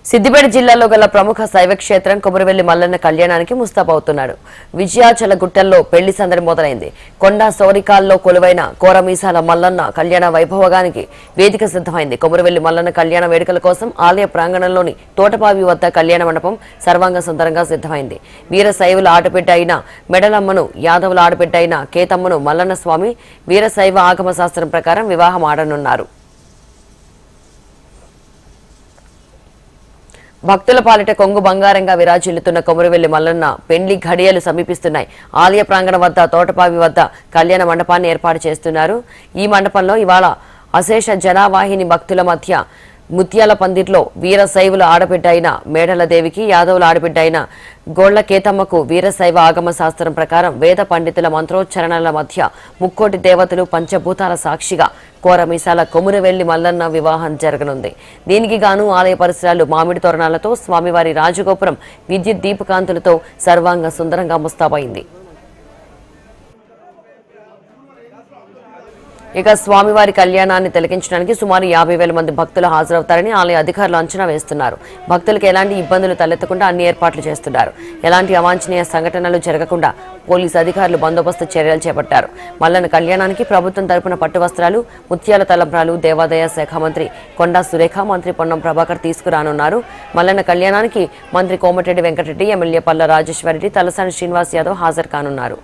సిద్దిపేట జిల్లాలో గల ప్రముఖ శైవ క్షేత్రం కొమురవెల్లి మల్లన్న కళ్యాణానికి ముస్తాబవుతున్నాడు. విజయాచల గుట్టల్లో పెళ్లి సందడి మొదలైంది. కొండ సోరికాల్లో కొలువైన కోరమీసాల మల్లన్న కళ్యాణ వైభవగానికి వేదిక సిద్ధమైంది. కొమురవెల్లి మల్లన్న కళ్యాణ వేడుకల కోసం ఆలయ ప్రాంగణంలోని తోటపావి వద్ద కళ్యాణ మండపం సర్వాంగ సుందరంగా సిద్ధమైంది. వీర శైవుల ఆటబిడ్డ అయిన మెడలమ్మను, యాదవుల ఆడబిడ్డ అయిన కేతమ్మను మల్లన్న స్వామి వీరశైవ ఆగమ శాస్త్రం ప్రకారం వివాహం ఆడనున్నారు. భక్తుల పాలిట కొంగు బంగారంగా విరాజిల్లుతున్న కొమురవెల్లి మల్లన్న పెండ్లి ఘడియలు సమీపిస్తున్నాయి. ఆలయ ప్రాంగణం వద్ద తోటపావి వద్ద కళ్యాణ మండపాన్ని ఏర్పాటు చేస్తున్నారు. ఈ మండపంలో ఇవాళ అశేష జనావాహిని భక్తుల మధ్య ముత్యాల పందిర్లో వీరశైవుల ఆడబిడ్డ అయిన మేడలదేవికి, యాదవుల ఆడబిడ్డ అయిన గోళ్ల కేతమ్మకు వీరశైవ ఆగమ శాస్త్రం ప్రకారం వేద పండితుల మంత్రోచ్చరణల మధ్య ముక్కోటి దేవతలు పంచభూతాల సాక్షిగా కోరమీసాల కొమురవెల్లి మల్లన్న వివాహం జరగనుంది. దీనికి గాను ఆలయ పరిసరాలు మామిడి తోరణాలతో, స్వామివారి రాజగోపురం విద్యుత్ దీపకాంతులతో సర్వాంగ సుందరంగా ముస్తాబైంది. ఇక స్వామివారి కళ్యాణాన్ని తిలకించడానికి సుమారు 50,000 మంది భక్తులు హాజరవుతారని ఆలయ అధికారులు అంచనా వేస్తున్నారు. భక్తులకు ఎలాంటి ఇబ్బందులు తలెత్తకుండా అన్ని ఏర్పాట్లు చేస్తున్నారు. ఎలాంటి అవాంఛనీయ సంఘటనలు జరగకుండా పోలీసు అధికారులు బందోబస్తు చర్యలు చేపట్టారు. మల్లన్న కళ్యాణానికి ప్రభుత్వం తరపున పట్టు వస్త్రాలు, ముత్యాల తలంబ్రాలు దేవాదాయ శాఖ మంత్రి కొండా సురేఖ, మంత్రి పొన్నం ప్రభాకర్ తీసుకురానున్నారు. మల్లన్న కళ్యాణానికి మంత్రి కోమటిరెడ్డి వెంకటరెడ్డి, ఎమ్మెల్యే పల్ల రాజేశ్వరరెడ్డి, తలసాని శ్రీనివాస్ యాదవ్ హాజరు కానున్నారు.